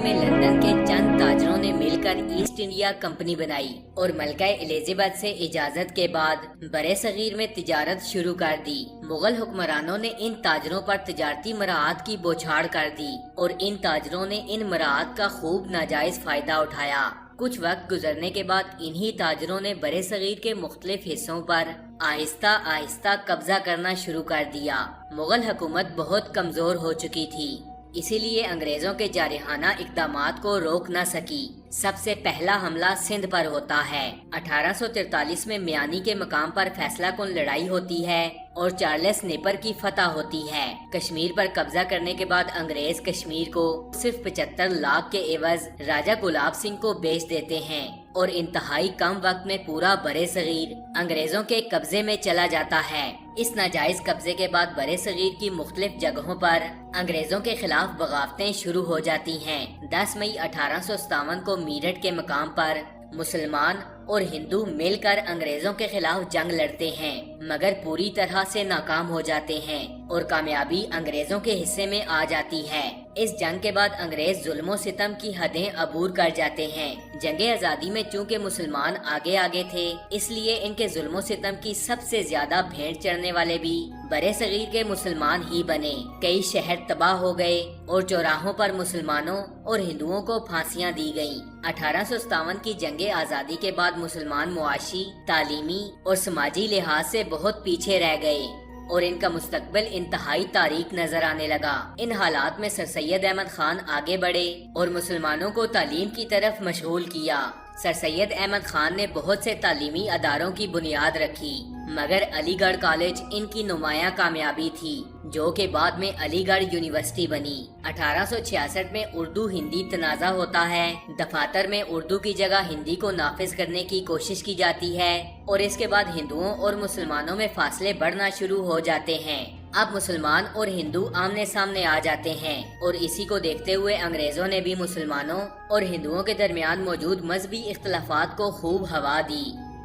में लंदन के चंद ताजरों ने मिलकर ईस्ट इंडिया कंपनी बनाई और मलका एलिजाबेथ से इजाजत के बाद बरे सगीर में तिजारत शुरू कर दी। मुगल हुक्मरानों ने इन ताजरों पर तिजारती मराहत की बौछार कर दी और इन ताजरों ने इन मराहत का खूब नाजायज फायदा उठाया। कुछ वक्त गुजरने के बाद इन्हीं ताजरों ने बरे सगीर के मुख्तलिफ हिस्सों पर आहिस्ता आहिस्ता कब्जा करना शुरू कर दिया। मुगल हुकूमत बहुत कमजोर हो चुकी थी, इसीलिए अंग्रेजों के जारहाना इक़दामात को रोक न सकी। सबसे पहला हमला सिंध पर होता है। 1843 में मियानी के मकाम पर फैसला कुन लड़ाई होती है और चार्ल्स नेपर की फतह होती है। कश्मीर पर कब्जा करने के बाद अंग्रेज कश्मीर को सिर्फ 75 लाख के एवज राजा गुलाब सिंह को बेच देते हैं और इंतहाई कम वक्त में पूरा बरे सगीर अंग्रेजों के कब्जे में चला जाता है। इस नाजायज कब्जे के बाद बरे सगीर की मुख्तलिफ जगहों पर अंग्रेजों के खिलाफ बगावतें शुरू हो जाती हैं। 10 मई 1857 को मीरठ के मकाम पर मुसलमान और हिंदू मिलकर अंग्रेजों के खिलाफ जंग लड़ते हैं, मगर पूरी तरह से नाकाम हो जाते हैं और कामयाबी अंग्रेजों के हिस्से में आ जाती है। इस जंग के बाद अंग्रेज जुल्मों सितम की हदें अबूर कर जाते हैं। जंगे आजादी में चूंकि मुसलमान आगे आगे थे, इसलिए इनके जुल्मों सितम की सबसे ज्यादा भेंट चढ़ने वाले भी बरे सगीर के मुसलमान ही बने। कई शहर तबाह हो गए और चौराहों पर मुसलमानों और हिंदुओं को फांसियां दी गयी। 1857 की जंगे आजादी के बाद मुसलमान मुआशी, तालीमी और समाजी लिहाज से बहुत पीछे रह गए और इनका मुस्तकबिल इंतहाई तारीक नजर आने लगा। इन हालात में सर सैयद अहमद खान आगे बढ़े और मुसलमानों को तालीम की तरफ मशगूल किया। सर सैयद अहमद खान ने बहुत से तालीमी अदारों की बुनियाद रखी, मगर अलीगढ़ कॉलेज इनकी नुमाया कामयाबी थी, जो के बाद में अलीगढ़ यूनिवर्सिटी बनी। 1866 में उर्दू हिंदी तनाज़ा होता है। दफातर में उर्दू की जगह हिंदी को नाफिज करने की कोशिश की जाती है और इसके बाद हिंदुओं और मुसलमानों में फासले बढ़ना शुरू हो जाते हैं। अब मुसलमान और हिंदू आमने सामने आ जाते हैं और इसी को देखते हुए अंग्रेजों ने भी मुसलमानों और हिंदुओं के दरमियान मौजूद मजहबी इख्तलाफात को खूब हवा दी।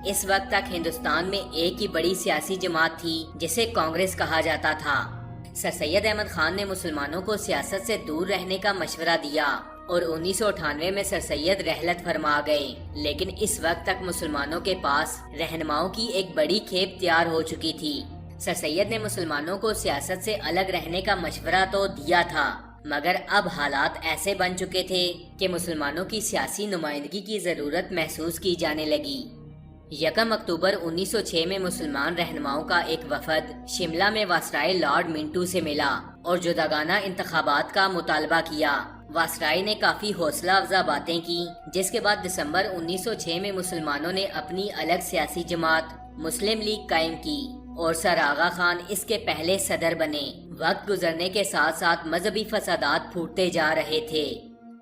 इस वक्त तक हिंदुस्तान में एक ही बड़ी सियासी जमात थी जिसे कांग्रेस कहा जाता था। सर सैयद अहमद खान ने मुसलमानों को सियासत से दूर रहने का मशवरा दिया और 1998 में सर सैयद रहलत फरमा गए, लेकिन इस वक्त तक मुसलमानों के पास रहनुमाओं की एक बड़ी खेप तैयार हो चुकी थी। सर सैयद ने मुसलमानों को सियासत से अलग रहने का मशवरा तो दिया था, मगर अब हालात ऐसे बन चुके थे कि मुसलमानों की सियासी नुमाइंदगी की जरूरत महसूस की जाने लगी। 1 अक्टूबर 1906 में मुसलमान रहनुमाओं का एक वफद शिमला में वासराय लॉर्ड मिंटू से मिला और जुदागाना इंतखाबात का मुतालबा किया। वासराय ने काफी हौसला अफजा बातें की, जिसके बाद दिसंबर 1906 में मुसलमानों ने अपनी अलग सियासी जमात मुस्लिम लीग कायम की और सर आगा खान इसके पहले सदर बने। वक्त गुजरने के साथ साथ मजहबी फसादात फूटते जा रहे थे।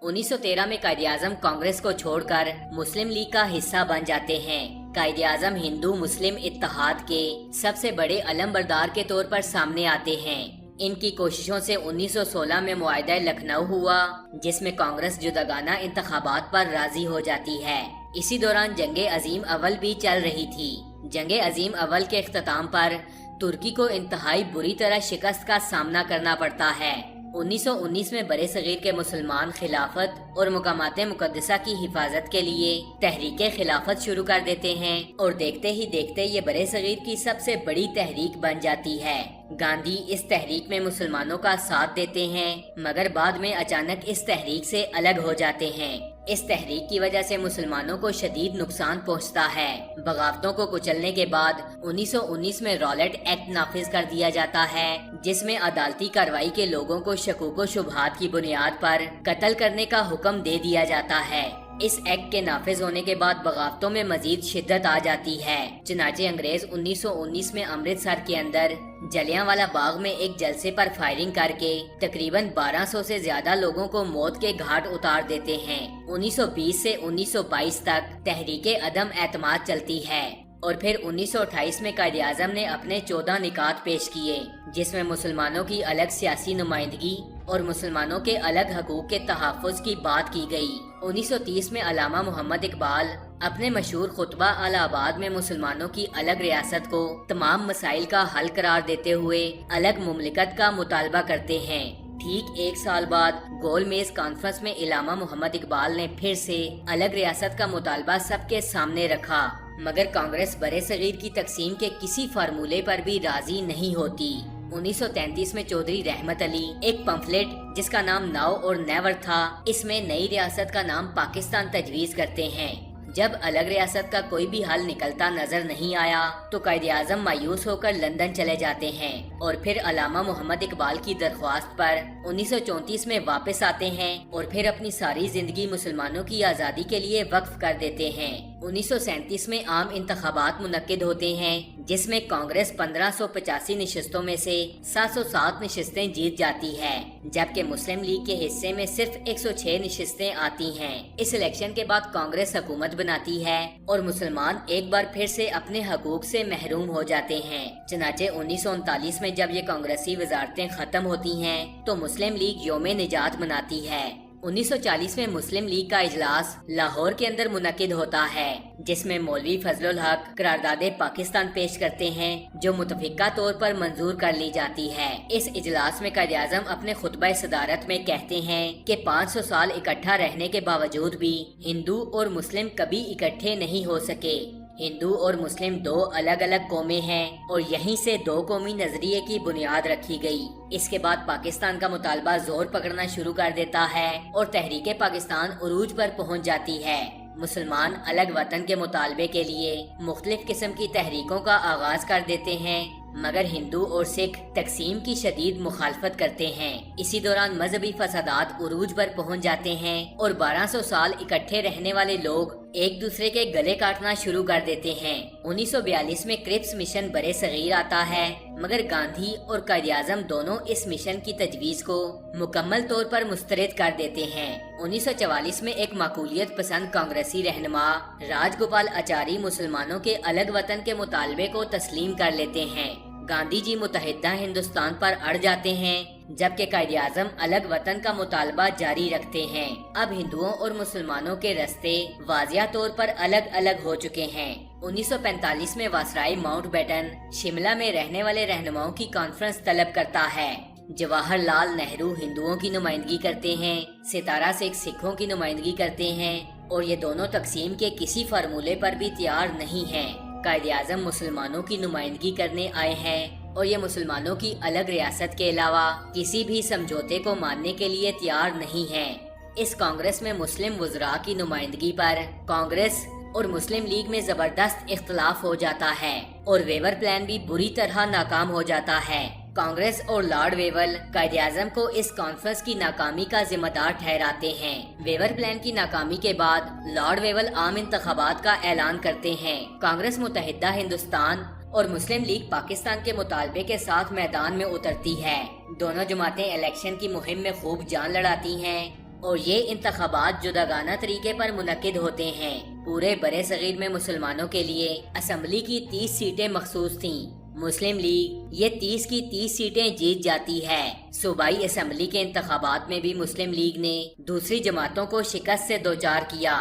1913 में कायदे आजम कांग्रेस को छोड़कर मुस्लिम लीग का हिस्सा बन जाते हैं। कायदे आजम हिंदू मुस्लिम इत्तेहाद के सबसे बड़े अलमबरदार के तौर पर सामने आते हैं। इनकी कोशिशों से 1916 में मुआहदा लखनऊ हुआ, जिसमें कांग्रेस जुदागाना इंतखाबात पर राजी हो जाती है। इसी दौरान जंगे अजीम अव्वल भी चल रही थी। जंगे अजीम अव्वल के इख्तिताम पर तुर्की को इंतहाई बुरी तरह शिकस्त का सामना करना पड़ता है। 1919 में बरे सगीर के मुसलमान खिलाफत और मुकामाते मुकद्दसा की हिफाजत के लिए तहरीके खिलाफत शुरू कर देते हैं और देखते ही देखते ये बरे सगीर की सबसे बड़ी तहरीक बन जाती है। गांधी इस तहरीक में मुसलमानों का साथ देते हैं, मगर बाद में अचानक इस तहरीक से अलग हो जाते हैं। इस तहरीक की वजह से मुसलमानों को शदीद नुकसान पहुंचता है। बगावतों को कुचलने के बाद 1919 में रॉलेट एक्ट नाफिज कर दिया जाता है, जिसमें अदालती कार्रवाई के लोगों को शकूक शुबहात की बुनियाद पर कत्ल करने का हुक्म दे दिया जाता है। इस एक्ट के नाफिज होने के बाद बगावतों में मजीद शिद्दत आ जाती है। चुनाचे अंग्रेज 1919 में अमृतसर के अंदर जलियांवाला बाग में एक जलसे पर फायरिंग करके तकरीबन 1200 से ज्यादा लोगों को मौत के घाट उतार देते हैं। 1920 से 1922 तक तहरीके अदम एतमाद चलती है और फिर 1928 में कायदे आजम ने अपने 14 निकात पेश किए, जिसमें मुसलमानों की अलग सियासी नुमाइंदगी और मुसलमानों के अलग हकूक के तहफ़्फ़ुज़ की बात की गई। 1930 में अल्लामा मोहम्मद इकबाल अपने मशहूर खुतबा अलाहाबाद में मुसलमानों की अलग रियासत को तमाम मसाइल का हल करार देते हुए अलग मुमलिकत का मुतालबा करते हैं। ठीक एक साल बाद गोल मेज कॉन्फ्रेंस में इलामा मोहम्मद इकबाल ने फिर से अलग रियासत का मुतालबा सबके सामने रखा, मगर कांग्रेस बरे सगीर की तकसीम के किसी फार्मूले पर भी राजी नहीं होती। 1933 में चौधरी रहमत अली एक पंफलेट जिसका नाम नाउ और नेवर था, इसमें नई रियासत का नाम पाकिस्तान तजवीज करते हैं। जब अलग रियासत का कोई भी हल निकलता नजर नहीं आया तो कायदे आजम मायूस होकर लंदन चले जाते हैं और फिर अलामा मोहम्मद इकबाल की दरख्वास्त पर 1934 में वापस आते हैं और फिर अपनी सारी जिंदगी मुसलमानों की आज़ादी के लिए वक्फ कर देते हैं। 1937 में आम इंतखाबात मुनक्किद होते हैं जिसमें कांग्रेस 1585 नशिस्तों में से 707 नशिस्तें जीत जाती है, जबकि मुस्लिम लीग के हिस्से में सिर्फ 106 नशिस्तें आती हैं। इस इलेक्शन के बाद कांग्रेस हुकूमत बनाती है और मुसलमान एक बार फिर से अपने हकूक से महरूम हो जाते हैं। चनाचे 1939 में जब ये कांग्रेसी वजारतें खत्म होती हैं तो मुस्लिम लीग यौम निजात मनाती है। 1940 में मुस्लिम लीग का इजलास लाहौर के अंदर मुनक्किद होता है, जिसमें मौलवी फजलुल हक करारदादे पाकिस्तान पेश करते हैं जो मुतफिका तौर पर मंजूर कर ली जाती है। इस इजलास में कायदे आज़म अपने खुतबा सदारत में कहते हैं कि 500 साल इकट्ठा रहने के बावजूद भी हिंदू और मुस्लिम कभी इकट्ठे नहीं हो सके। हिंदू और मुस्लिम दो अलग अलग कौमें हैं और यहीं से दो कौमी नजरिए की बुनियाद रखी गई। इसके बाद पाकिस्तान का मुतालबा जोर पकड़ना शुरू कर देता है और तहरीके पाकिस्तान उरूज पर पहुंच जाती है। मुसलमान अलग वतन के मुतालबे के लिए मुख्तलिफ किस्म की तहरीकों का आगाज कर देते हैं, मगर हिंदू और सिख तकसीम की शदीद मुखालफत करते हैं। इसी दौरान मजहबी फसादात उरूज पर पहुंच जाते हैं और 1200 साल इकट्ठे रहने वाले लोग एक दूसरे के गले काटना शुरू कर देते हैं। 1942 में क्रिप्स मिशन बरे सगीर आता है, मगर गांधी और कायदे आज़म दोनों इस मिशन की तजवीज को मुकम्मल तौर पर मुस्तरद कर देते हैं। 1944 में एक माकूलियत पसंद कांग्रेसी रहनुमा राजगोपाल आचारी मुसलमानों के अलग वतन के मुतालबे को तस्लीम कर लेते हैं। गांधी जी मुत्तहिदा हिंदुस्तान पर अड़ जाते हैं, जबकि कायदे आज़म अलग वतन का मुतालबा जारी रखते हैं। अब हिंदुओं और मुसलमानों के रास्ते वाजिया तौर पर अलग अलग हो चुके हैं। 1945 में वासराय माउंटबेटन शिमला में रहने वाले रहनुमाओं की कॉन्फ्रेंस तलब करता है। जवाहरलाल नेहरू हिंदुओं की नुमाइंदगी करते हैं, सितारा शेख सिखों की नुमाइंदगी करते हैं और ये दोनों तकसीम के किसी फार्मूले पर भी तैयार नहीं हैं। कायदे आज़म मुसलमानों की नुमाइंदगी करने आए हैं और ये मुसलमानों की अलग रियासत के अलावा किसी भी समझौते को मानने के लिए तैयार नहीं हैं। इस कांग्रेस में मुस्लिम वज़रा की नुमाइंदगी पर कांग्रेस और मुस्लिम लीग में जबरदस्त इख्तलाफ हो जाता है और वेवर प्लान भी बुरी तरह नाकाम हो जाता है। कांग्रेस और लॉर्ड वेवल कायदे आज़म को इस कॉन्फ्रेंस की नाकामी का जिम्मेदार ठहराते हैं। वेवर प्लान की नाकामी के बाद लॉर्ड वेवल आम इंतखाबात का ऐलान करते हैं। कांग्रेस मुत्तहिदा हिंदुस्तान और मुस्लिम लीग पाकिस्तान के मुतालबे के साथ मैदान में उतरती है। दोनों जमातें इलेक्शन की मुहिम में खूब जान लड़ाती हैं और ये इंतखाबात जुदागाना तरीके पर मुनक्किद होते हैं। पूरे बरे सगीर में मुसलमानों के लिए असम्बली की 30 सीटें मखसूस थीं। मुस्लिम लीग ये 30 की 30 सीटें जीत जाती है। सूबाई असम्बली के इंतखाबात में भी मुस्लिम लीग ने दूसरी जमातों को शिकस्त से दोचार किया।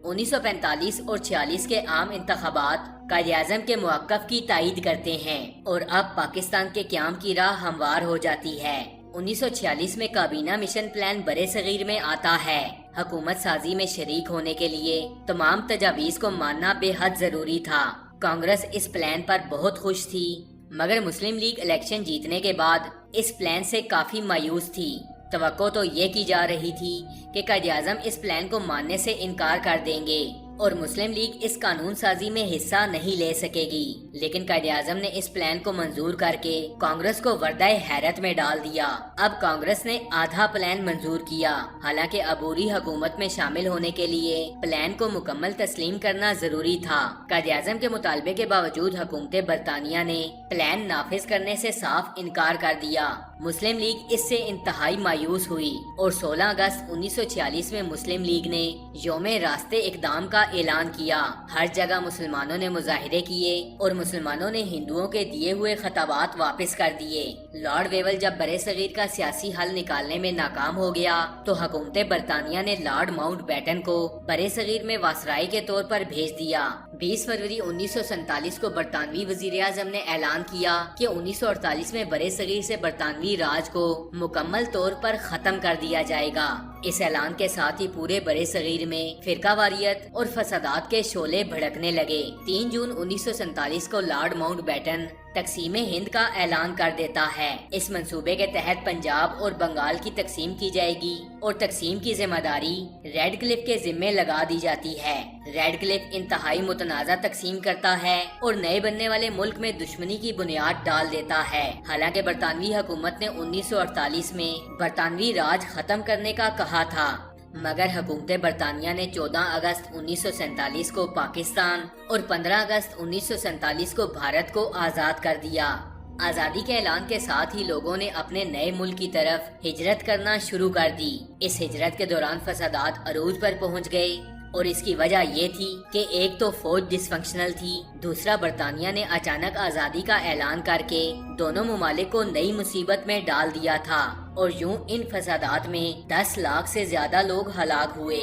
1945 और 46 के आम इंतखाबात कायदे आज़म के मुवक्कफ की तायीद करते हैं और अब पाकिस्तान के क़याम की राह हमवार हो जाती है। 1946 में काबीना मिशन प्लान बरे सगीर में आता है। हुकूमत साजी में शरीक होने के लिए तमाम तजावीज़ को मानना बेहद जरूरी था। कांग्रेस इस प्लान पर बहुत खुश थी, मगर मुस्लिम लीग इलेक्शन जीतने के बाद इस प्लान से काफी मायूस थी। तवक्को तो ये की जा रही थी कि कायदे आज़म इस प्लान को मानने से इनकार कर देंगे और मुस्लिम लीग इस कानून साजी में हिस्सा नहीं ले सकेगी, लेकिन कायदे आज़म ने इस प्लान को मंजूर करके कांग्रेस को वर्दाए हैरत में डाल दिया। अब कांग्रेस ने आधा प्लान मंजूर किया। हालांकि अबूरी हुकूमत में शामिल होने के लिए प्लान को मुकम्मल तस्लीम करना जरूरी था। कायदे आज़म के मुतालबे के बावजूद हुकूमत बरतानिया ने प्लान नाफिज करने से साफ इनकार कर दिया। मुस्लिम लीग इससे इंतहाई मायूस हुई और 16 अगस्त 1946 में मुस्लिम लीग ने यौमे रास्ते इकदाम का ऐलान किया। हर जगह मुसलमानों ने मुजाहिरे किए और मुसलमानों ने हिंदुओं के दिए हुए खताबात वापस कर दिए। लॉर्ड वेवल जब बरे सगीर का सियासी हल निकालने में नाकाम हो गया तो हुकूमत बरतानिया ने लॉर्ड माउंटबेटन को बरे सगीर में वासराई के तौर पर भेज दिया। 20 फरवरी 1947 को बरतानवी वजीर आज़म ने ऐलान اعلان کیا کہ 1948 میں برے صغیر سے برطانوی راج کو مکمل طور پر ختم کر دیا جائے گا۔ اس اعلان کے ساتھ ہی پورے برے صغیر میں فرقہ واریت اور فسادات کے شعلے بھڑکنے لگے۔ 3 جون 1947 کو لارڈ ماؤنٹ بیٹن تقسیم ہند کا اعلان کر دیتا ہے۔ اس منصوبے کے تحت پنجاب اور بنگال کی تقسیم کی جائے گی اور تقسیم کی ذمہ داری ریڈ کلف کے ذمے لگا دی جاتی ہے۔ ریڈ کلف انتہائی متنازع تقسیم کرتا ہے اور نئے بننے والے ملک میں دشمنی کی بنیاد ڈال دیتا ہے۔ حالانکہ برطانوی حکومت نے 1948 میں برطانوی راج ختم کرنے کا کہا تھا، مگر حکومت برطانیہ نے 14 اگست 1947 کو پاکستان اور 15 اگست 1947 کو بھارت کو آزاد کر دیا۔ آزادی کے اعلان کے ساتھ ہی لوگوں نے اپنے نئے ملک کی طرف ہجرت کرنا شروع کر دی۔ اس ہجرت کے دوران فسادات عروج پر پہنچ گئے اور اس کی وجہ یہ تھی کہ ایک تو فوج ڈس فنکشنل تھی، دوسرا برطانیہ نے اچانک آزادی کا اعلان کر کے دونوں ممالک کو نئی مصیبت میں ڈال دیا تھا، اور یوں ان فسادات میں 10 لاکھ سے زیادہ لوگ ہلاک ہوئے۔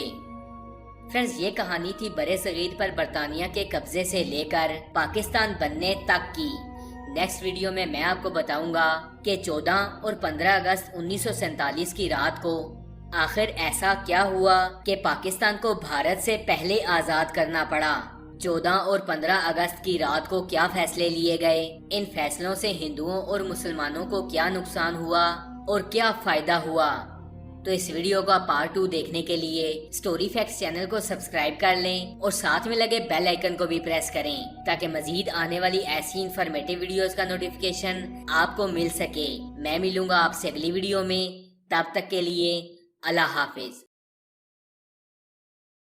فرینڈز، یہ کہانی تھی برے صغیر پر برطانیہ کے قبضے سے لے کر پاکستان بننے تک کی۔ نیکسٹ ویڈیو میں آپ کو بتاؤں گا کہ 14 اور 15 اگست 1947 کی رات کو آخر ایسا کیا ہوا کہ پاکستان کو بھارت سے پہلے آزاد کرنا پڑا۔ 14 اور 15 اگست کی رات کو کیا فیصلے لیے گئے، ان فیصلوں سے ہندوؤں اور مسلمانوں کو کیا نقصان ہوا اور کیا فائدہ ہوا۔ تو اس ویڈیو کا پارٹ 2 دیکھنے کے لیے سٹوری فیکٹس چینل کو سبسکرائب کر لیں اور ساتھ میں لگے بیل آئیکن کو بھی پریس کریں تاکہ مزید آنے والی ایسی انفارمیٹیو ویڈیوز کا نوٹیفیکیشن آپ کو مل سکے۔ میں ملوں گا آپ سے اگلی ویڈیو میں، تب تک کے لیے اللہ حافظ۔